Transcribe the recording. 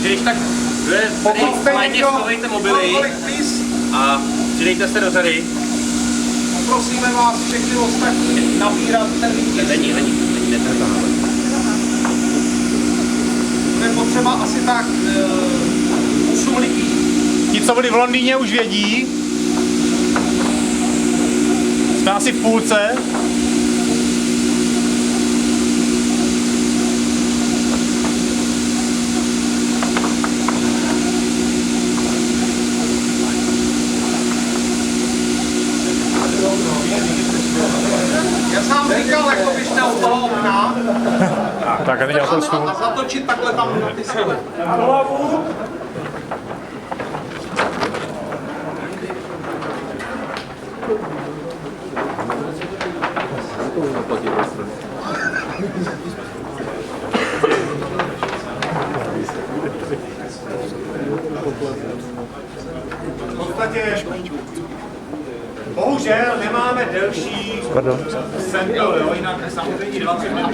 Když tak tady schovejte mobily a přidejte se do řady. Prosíme vás všechny ostatní nabírat ten výtisk. Není. To je potřeba asi tak 8 lidí. Ti, co byli v Londýně, už vědí. Jsme asi v půlce. Já jsem vám říkal, jak to běžte od toho okna. Tak a teď já to stůl. A zatočit takhle tam na ty stole. V podstatě, bohužel nemáme delší sample, jo, jinak samozřejmě 20 minut.